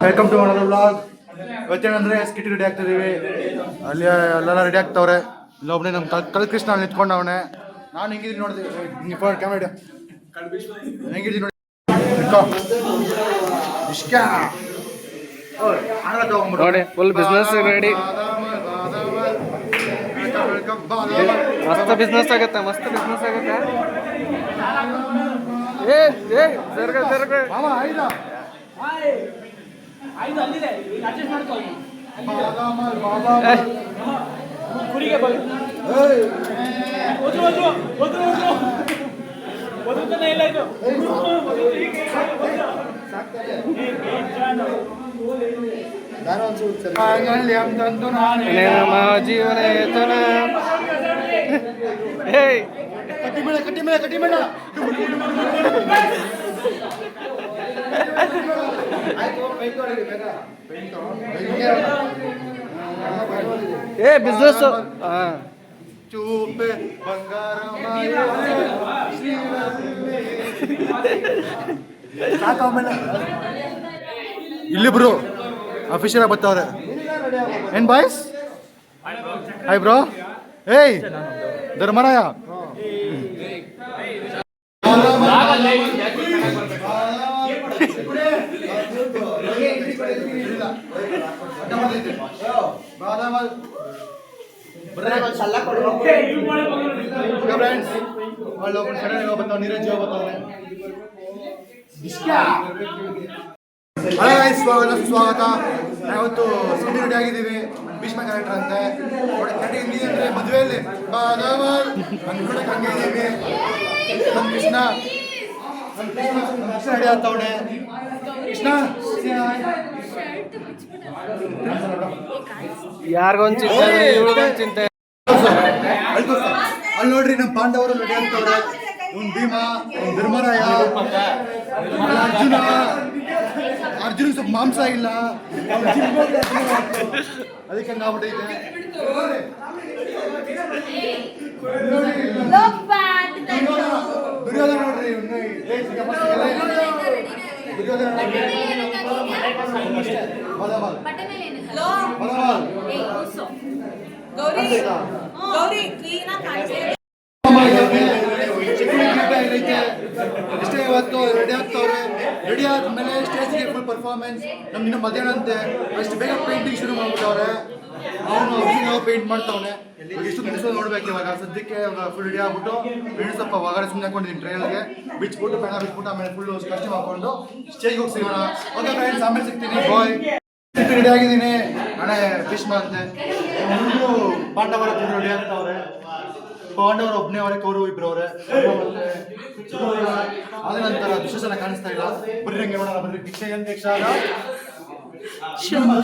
Welcome to another vlog. ಇವತ್ತೇನಂದ್ರೆ skit ready ಆಗ್ತಿದೀವಿ. ಅಲ್ಲಿ ಎಲ್ಲ ರೆಡಿ ಆಗ್ತವ್ರೆ. ಇಲ್ಲೊಬ್ಬನೇ ನಮ್ಮ ಕಲ್ ಕೃಷ್ಣ ಅಲ್ಲಿ ನಿಂತ್ಕೊಂಡವನೆ. ನಾನು ಹೆಂಗಿದ್ದೀನಿ ನೋಡಿದ್ವಿ ಕ್ಯಾಮೆರಾ ಹೆಂಗಿದ್ದೀನಿ ನೋಡಿ. ನೋಡಿ ಫುಲ್ ಬಿಸ್ನೆಸ್ ರೆಡಿ. ಮಸ್ತ್ ಬಿಸ್ನೆಸ್ ಆಗುತ್ತೆ, ಮಸ್ತ್ ಬಿಸ್ನೆಸ್ ಆಗುತ್ತೆ. ಜೀವನ ಕಟ್ಟಿ ಮೇಳ ಬಿಸ್ನೆಸ್ ಚೂಪೆ ಬಂಗಾರ ಇಲ್ಲಿಬ್ರು ಅಫಿಷಿಯಲ್ ಬರ್ತಾವ್ರೆ. ಏನ್ ಬಾಯ್ಸ್? Hi bro. ಏಯ್ ಧರ್ಮರಾಯ ನೀರಜ್ ಸ್ವಾಗತ. ನಾವತ್ತು ಸಿಟಿ ರೆಡಿ ಆಗಿದ್ದೀವಿ. ಭೀಷ್ಮ ಕ್ಯಾರೆಕ್ಟರ್ ಅಂತೆ ಹೆಂಗಿದೆ ಅಂದ್ರೆ ಮದುವೆಯಲ್ಲಿ ಅನ್ಕೊಳಕ್ ಹಂಗೆ ಇದ್ದೀವಿ. ನಮ್ಮ ಕೃಷ್ಣ ರೆಡಿ ಆಗ್ತವಣೆ. ಕೃಷ್ಣ ಯಾರಿಗೊಂದು ಚಿಂತೆ ಚಿಂತೆ. ಅಲ್ಲಿ ನೋಡ್ರಿ ನಮ್ಮ ಪಾಂಡವರು ರೆಡಿ ಆಗ್ತವ್ರೆ. ಇವ್ನು ಭೀಮ, ಇವ್ನು ಧರ್ಮರಾಯ, ಅರ್ಜುನ ಸ್ವಲ್ಪ ಮಾಂಸ ಇಲ್ಲ, ಅದಕ್ಕೆ ಹಂಗಾಗ್ಬಿಟ್ಟೈತೆ. ದುರ್ಯೋಧನ ನೋಡ್ರಿ, ಇಷ್ಟೇ ಇವತ್ತು ರೆಡಿ ಆಗ್ತವ್ರೆ. ರೆಡಿ ಆದ್ಮೇಲೆ ಸ್ಟೇಜ್ಗೆ ಫುಲ್ ಪರ್ಫಾರ್ಮೆನ್ಸ್. ನಮ್ಗಿನ್ನ ಮಧ್ಯಾಹ್ನ ಅಂತೆ. ಅಷ್ಟು ಬೇಗ ಪೇಂಟಿಂಗ್ ಶುರು ಮಾಡ್ಬಿಟ್ಟವ್ರೆ. ಅವನು ಪೇಂಟ್ ಮಾಡ್ತಾವನೆ. ಇಷ್ಟು ನಿಮಿಷ ನೋಡ್ಬೇಕು. ಇವಾಗ ಸದ್ಯಕ್ಕೆ ಫುಲ್ ರೆಡಿ ಆಗ್ಬಿಟ್ಟು ಫ್ರೆಂಡ್ಸ್ ಸ್ವಲ್ಪ ಹೊರಗಡೆ ಸುಮ್ಮನೆ ಹಾಕೊಂಡಿದ್ದೀನಿ. ಟ್ರೈನಲ್ಗೆ ಬಿಚ್ಬಿಟ್ಟು ಪೆಣ ಬಿಟ್ಬಿಟ್ಟು ಆಮೇಲೆ ಫುಲ್ ಕಷ್ಟ ಹಾಕೊಂಡು ಸ್ಟೇಜ್ಗೆ ಹೋಗಿ ಸಿಗೋಣ. ಓಕೆ ಫ್ರೆಂಡ್ಸ್, ಆಮೇಲೆ ಸಿಗ್ತೀನಿ. ಬಾಯ್. ರೆಡಿ ಆಗಿದ್ದೀನಿ. ನಾಳೆ ಭೀಷ್ಮ ಅಂತೆ. ಪಾಂಡವರ ರೆಡಿ ಆಗ್ತಾವ್ರೆ. ಪಾಂಡವರು ಒಬ್ಬನೇ ಅವರೇ, ಕೌರವ ಇಬ್ರು ಅವರೇ. ಅದ ನಂತರ ದುಶ್ಶಾಸನ ಕಾಣಿಸ್ತಾ ಇಲ್ಲ. ಬರ್ರಿ ಹಂಗೆ ನೋಡೋಣ. ಬರ್ರಿ ಭಿಕ್ಷೆ ಅಧ್ಯಕ್ಷ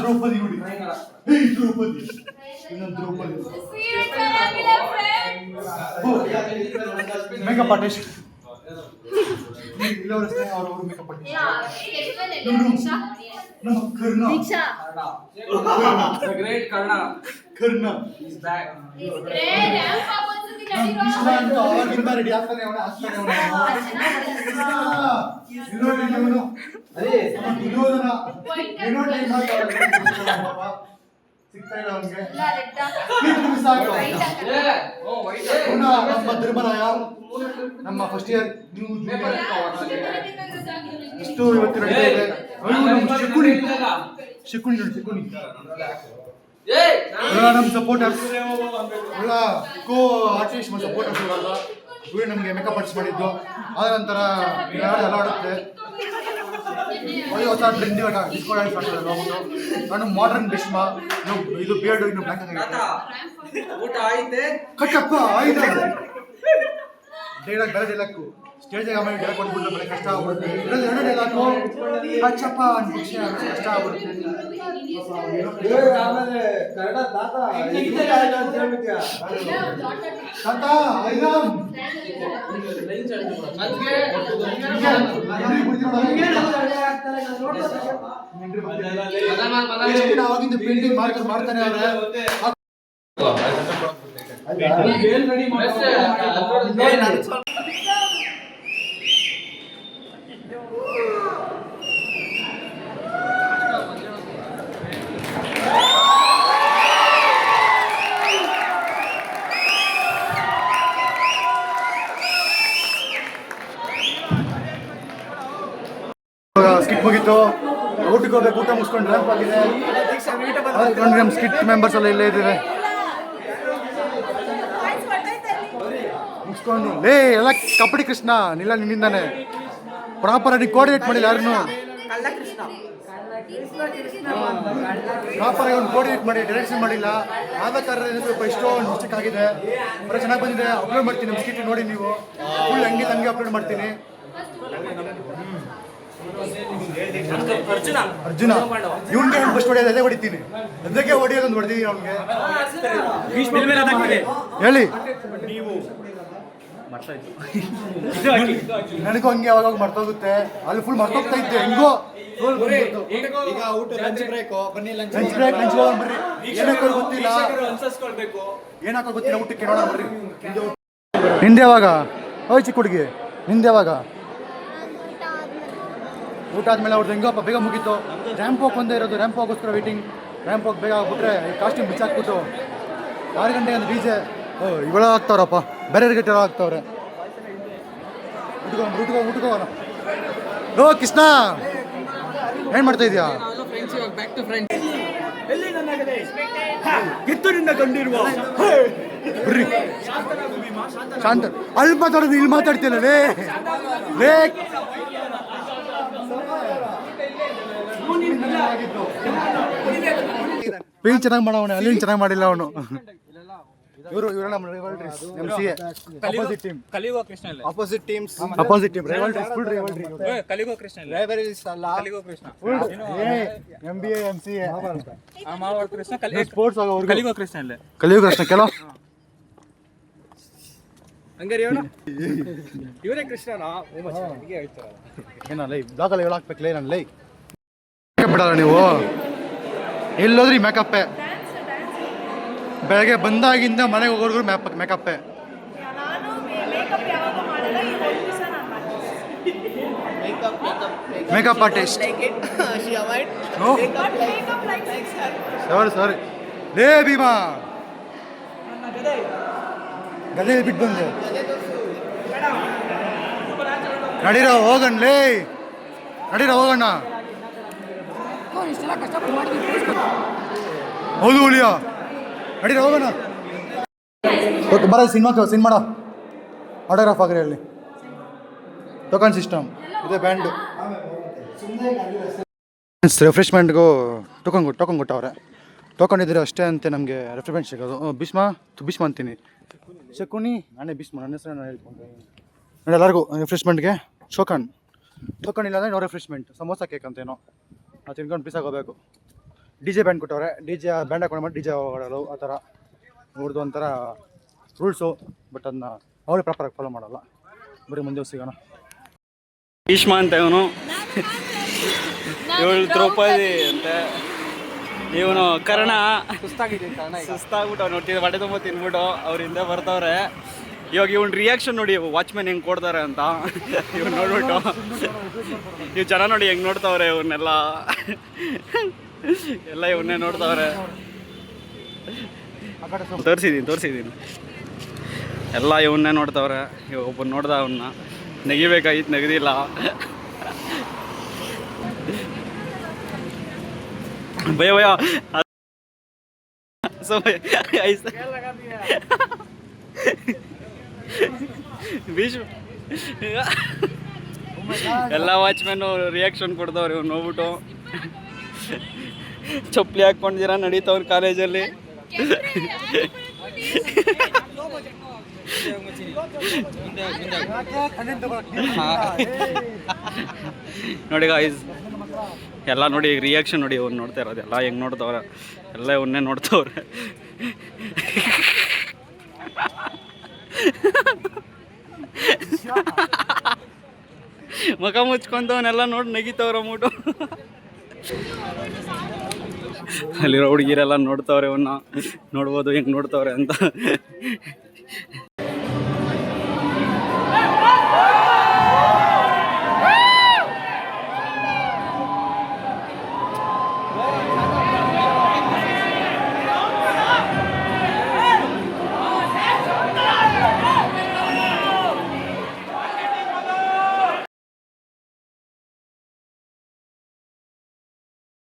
ದ್ರೌಪದಿ ನೋಡಿ. ದ್ರೌಪದಿ ಇನ್ನೊಂದು ದ್ರೌಪದಿ ಮೇಕಪ್ ಆರ್ಟಿಸ್ಟ್. ಇಲ್ಲವರ ಸ್ನೇಹ ಅವರವರು ಮೇಕಪ್ ಆರ್ಟಿಸ್ಟ್. ನಮ್ಮ Karna great Karna Karna is back. ಅವಾಗಿಂದ ರೆಡಿ ಆಗ್ತಾನೆ ಅವನ. ಸಿಗ್ತಾ ಇಲ್ಲ ಅವನಿಗೆ. ನಮ್ಮ ಧರ್ಮರಾಯ, ನಮ್ಮ ಫಸ್ಟ್ ಇಯರ್ ನ್ಯೂ ಜೂನಿಯರ್. ಇಷ್ಟು ಇವತ್ತು ನಡೀತಾ ಇದೆ. ಶಿಕುಣಿ ನೋಡಿ, ಶಿಕುಣಿ ನಮ್ಮ ಸಪೋರ್ಟರ್ಸ್ ಎಲ್ಲ ಕೋ ಆರ್ಟಿಸ್ಟ್ ಮತ್ತು ಸಪೋರ್ಟರ್ಸ್ ಇವಾಗ ಇವರು ನಮಗೆ ಮೇಕಪ್ ಆರ್ಟಿಸ್ಟ್ ಮಾಡಿದ್ದು. ಆದ ನಂತರ ಎಲ್ಲ ಆಡುತ್ತೆ. ಹೊಸ ಟ್ರೆಂಡ್ ಇವಾಗ ಡಿಸ್ಕೋ ಡ್ಯಾನ್ಸ್ ಮಾಡ್ತಾರೆ. ನಾನು ಮಾಡರ್ನ್ ಭೀಷ್ಮ. ಇದು ಬಿಯರ್ಡ್ ಇನ್ನು ಬ್ಲ್ಯಾಕ್ ಆಗಿದೆ. ಊಟ ಆಯ್ತೆ ಕಟ್ಟಪ್ಪ ಆಯ್ತು. ಡೈಲಾಗ್ ಬೇರೆ ಡೈಲಾಗು ಸ್ಟೇಜಿಗೆ ಆಮೇಲೆ ಡೈಲಾಗ್ ಕೊಟ್ಬಿಟ್ಟು ಬರೀ ಕಷ್ಟ ಆಗ್ಬಿಡುತ್ತೆ. ಎರಡು ಡೈಲಾಗು ಕಚ್ಚಪ್ಪ ಅನ್ಬಿಕ್ಷೆ ಕಷ್ಟ ಆಗ್ಬಿಡುತ್ತೆ. ಅವಾಗಿಂದ ಪೇಂಟಿಂಗ್ ಮಾಡ್ತಾನೆ ಅವ್ರೆ. ಊಟಕ್ಕೆ ಹೋಗ್ಬೇಕು, ಊಟ ಮುಗಿಸ್ಕೊಂಡು ರ್ಯಾಂಪ್ ಆಗಿದೆ. ನಮ್ಮ ಸ್ಕಿಟ್ ಮೆಂಬರ್ಸ್ ಎಲ್ಲ ಇಲ್ಲೇ ಇದ್ದಾರೆ ಮುಗಿಸ್ಕೊಂಡು. ಲೇ ಎಲ್ಲ ಕಬಡ್ಡಿ ಕೃಷ್ಣ ನಿಲ್ಲ ನಿನ್ನಿಂದಾನೆ ಪ್ರಾಪರ್ ಆಗಿ ಕೋಆರ್ಡಿನೇಟ್ ಮಾಡಿಲ್ಲ ಯಾರನ್ನು. ಪ್ರಾಪರ್ ಆಗಿ ಒಂದು ಕೋಆರ್ಡಿನೇಟ್ ಮಾಡಿ ಡೈರೆಕ್ಷನ್ ಮಾಡಿಲ್ಲ. ಆದ ಕಾರಣ ಸ್ವಲ್ಪ ಇಷ್ಟೊಂದು ಮಿಸ್ಟೇಕ್ ಆಗಿದೆ. ಬರೋ ಚೆನ್ನಾಗಿ ಬಂದಿದೆ. ಅಪ್ಲೋಡ್ ಮಾಡ್ತೀನಿ ನಮ್ಮ ಸ್ಕಿಟ್ ನೋಡಿ ನೀವು. ಫುಲ್ ಹಂಗೆ ಅಪ್ಲೋಡ್ ಮಾಡ್ತೀನಿ. ಅರ್ಜುನ ಇವ್ನಿಗೆ ಹೆಂಗೆ ಫಸ್ಟ್ ಹೊಡೆಯೋದು ಅದೇ ಹೊಡಿತೀನಿ. ಅದಕ್ಕೆ ಹೊಡಿಯೋದೊಂದು ಹೊಡೆದಿದ್ದೀನಿ ಅವ್ನಿಗೆ. ಹೇಳಿ ನನಗೂ ಹಂಗೆ ಯಾವಾಗ ಮರ್ತೋಗುತ್ತೆ. ಅಲ್ಲಿ ಫುಲ್ ಮರ್ತೋಗ್ತಾ ಇದ್ದೆ ಹೆಂಗೋ. ಲಂಚ್ ಬ್ರೇಕ್ ಬರ್ರಿ. ಏನಾಕೋ ಗೊತ್ತಿಲ್ಲ ಊಟಕ್ಕೆ ನೋಡೋಣ ಬರ್ರಿ. ನಿಂದೆ ಯಾವಾಗ ಹೋಯ್ ಚಿಕ್ಕ ಹುಡುಗಿ ನಿಂದೆ ಯಾವಾಗ ಊಟ ಆದ್ಮೇಲೆ ಅವ್ರದ್ದು ಹೆಂಗಪ್ಪ ಬೇಗ ಮುಗೀತು. ರ್ಯಾಂಪ್ ವಾಕ್ ಒಂದೇ ಇರೋದು. ರ್ಯಾಂಪ್ ವಾಕ್ಗೋಸ್ಕರ ವೇಟಿಂಗ್. ರ್ಯಾಂಪ್ ವಾಕ್ ಬೇಗ ಆಗ್ಬಿಟ್ರೆ ಕಾಸ್ಟ್ಯೂಮ್ ಬಿಚ್ಚಾಕ್ಬಿಟ್ಟು 6 ಗಂಟೆಗೆ ಅಂದ್ರೆ ಡಿಜೆ ಇವೆಲ್ಲ ಆಗ್ತಾವ್ರಪ್ಪ. ಬೇರೆ ಗಟ್ಟೆ ಆಗ್ತಾವ್ರೆ. ಊಟಕೋಣ. ಓ ಕೃಷ್ಣ ಏನ್ ಮಾಡ್ತಾ ಇದೀಯಾ? ಕಿತ್ತೂರಿಂದ ಕಂಡಿರುವ ಶಾಂತ ಅಲ್ಲಿ ಮಾತಾಡೋದು ಇಲ್ಲಿ ಮಾತಾಡ್ತಿಲ್ಲ ಲೇ. ಪೇಂಟ್ ಚೆನ್ನಾಗಿ ಮಾಡವನೆ, ಅಲ್ಲಿ ಚೆನ್ನಾಗಿ ಮಾಡಿಲ್ಲ ಅವನು. ಇವರೆಲ್ಲ ನಮ್ಮ ರೈವಲ್ರೀಸ್. MCA opposite team. ಕಲಿಯುವ ಕೃಷ್ಣ ಇಲ್ಲ. Opposite team rivalries. Full rivalry. ಕಲಿಯುವ ಕೃಷ್ಣ ಇಲ್ಲ. ರೈವಲ್ರೀಸ್ ಅಲ್ಲ. ಕಲಿಯುವ ಕೃಷ್ಣ. MBA MCA ಮಾವ ಕೃಷ್ಣ ಸ್ಪೋರ್ಟ್ಸ್ ಆಗೋರು. ಕಲಿಯುವ ಕೃಷ್ಣ ಇಲ್ಲ. ಕಲಿಯುವ ಕೃಷ್ಣ ಕೆಲೋ ಹಂಗಾರೆ ಹೇಳು. ಇವರೇ ಕೃಷ್ಣನಾ? ಹೀಗೆ ಹೇಳ್ತಾರೆ. ಏನಲ್ಲ ಬ್ಲಾಗಲ್ಲಿ ಹೇಳಾಕ್ಬೇಕಲೇ ನನ್ನ ಲೈ ಬಿಡಲ್ಲ ನೀವು. ಎಲ್ಲೋದ್ರಿ ಮೇಕಪ್ಪೇ. ಬೆಳಗ್ಗೆ ಬಂದಾಗಿಂದ ಮನೆಗೆ ಹೋಗೋರ್ಗು ಮೇಕಪ್ಪೇ. Makeup artist. ಸಾರಿ ಲೇ ಭೀಮಾ ಗದೆ ಬಿಟ್ಟು ಬಂದೆ. ನಡೀರೋ ಹೋಗಣ ಲೇ, ನಡೀರೋ ಹೋಗೋಣ. ಹೌದು ಹುಲಿಯ ನಡೀರೋ ಹೋಗೋಣ. ಬರ ಸಿನಿಮಾ ಆಟೋಗ್ರಾಫ್ ಆಗ್ರಿ. ಅಲ್ಲಿ ಟೋಕನ್ ಸಿಸ್ಟಮ್ ಇದೆ. ಬ್ಯಾಂಡು ರಿಫ್ರೆಶ್ಮೆಂಟ್ಗೂ ಟೋಕನ್ ಕೊಟ್ಟವ್ರೆ. ಟೋಕನ್ ಇದ್ರೆ ಅಷ್ಟೇ ಅಂತೆ ನಮಗೆ ರಿಫ್ರೆಶ್ಮೆಂಟ್ ಸಿಗೋದು. ಭೀಷ್ಮ ಅಂತೀನಿ. ಶಕುನಿ ನಾನೇ ಭೀಷ್ಮ. ನನ್ನ ಹೆಸರು ನಾನು ಹೇಳ್ಕೊಂಡು ನೋಡಿ ಎಲ್ಲರಿಗೂ ರಿಫ್ರೆಶ್ಮೆಂಟ್ಗೆ ಟೋಕನ್ ಇಲ್ಲಾಂದರೆ ನೋ ರಿಫ್ರೆಶ್ಮೆಂಟ್. ಸಮೋಸ ಕೇಕ್ ಅಂತೇನೋ ನಾವು ತಿನ್ಕೊಂಡು ಪೀಸ್ ಆಗೋಬೇಕು. DJ ಬ್ಯಾಂಡ್ ಕೊಟ್ಟವ್ರೆ. DJ ಬ್ಯಾಂಡ್ ಹಾಕೊಂಡು ಮಾಡಿ DJ ಹೋಗೋದು ಆ ಥರ ನೋಡ್ದು ಒಂಥರ ರೂಲ್ಸು. ಬಟ್ ಅದನ್ನ ಅವರೇ ಪ್ರಾಪರಾಗಿ ಫಾಲೋ ಮಾಡಲ್ಲ. ಬರೀ ಮುಂದೆ ಸಿಗೋಣ. ಭೀಷ್ಮ ಅಂತ ಇವನು 7 ದ್ರೌಪದಿ ಅಂತ ಇವನು. ಕರ್ಣ ಸುಸ್ತಾಗ್ಬಿಟ್ಟು ಅವ್ನು ನೋಡ್ತಿದ್ದ ಹೊಟ್ಟೆ ತುಂಬ ತಿನ್ಬಿಟ್ಟು ಅವರಿಂದ ಬರ್ತವ್ರೆ. ಇವಾಗ ಇವ್ನ ರಿಯಾಕ್ಷನ್ ನೋಡಿ ವಾಚ್ಮ್ಯಾನ್ ಹೆಂಗೆ ಕೊಡ್ತಾರೆ ಅಂತ. ಇವ್ನು ನೋಡ್ಬಿಟ್ಟು ಇವ್ ಜನ ನೋಡಿ ಹೆಂಗೆ ನೋಡ್ತಾವ್ರೆ ಇವನ್ನೆಲ್ಲ. ಎಲ್ಲ ಇವನ್ನೇ ನೋಡ್ತಾವ್ರೆ. ತೋರಿಸಿದ್ದೀನಿ ಎಲ್ಲ ಇವನ್ನೇ ನೋಡ್ತಾವ್ರೆ. ಇವಾಗ ಒಬ್ಬ ನೋಡ್ದ ಅವನ್ನ ನೆಗಿಬೇಕಾಗಿತ್ತು, ನೆಗದಿಲ್ಲ. ಭಯ ಭೀಷ್ಮ ಎಲ್ಲ ವಾಚ್ಮ್ಯಾನು ರಿಯಾಕ್ಷನ್ ಕೊಡ್ತಾವ್ರಿ. ಇವ್ನು ನೋಡ್ಬಿಟ್ಟು ಚಪ್ಪಲಿ ಹಾಕ್ಕೊಂಡಿದ್ದೀರಾ ನಡೀತಾವ್ರ ಕಾಲೇಜಲ್ಲಿ. ನೋಡಿ ಗಾಯ್ಸ್ ಎಲ್ಲ ನೋಡಿ ರಿಯಾಕ್ಷನ್ ನೋಡಿ. ಇವ್ನು ನೋಡ್ತಾ ಇರೋದು ಎಲ್ಲ ಹೆಂಗೆ ನೋಡ್ತಾವ್ರೆ. ಎಲ್ಲ ಇವನ್ನೇ ನೋಡ್ತಾವ್ರೆ. ಮುಖ ಮುಚ್ಕೊಂತವನ್ನೆಲ್ಲ ನೋಡಿ ನಗಿತವ್ರ ಮೂಟು. ಅಲ್ಲಿರೋ ಹುಡುಗಿರೆಲ್ಲ ನೋಡ್ತಾವ್ರೆ ಇವನ್ನ. ನೋಡ್ಬೋದು ಹೆಂಗೆ ನೋಡ್ತಾವ್ರೆ ಅಂತ.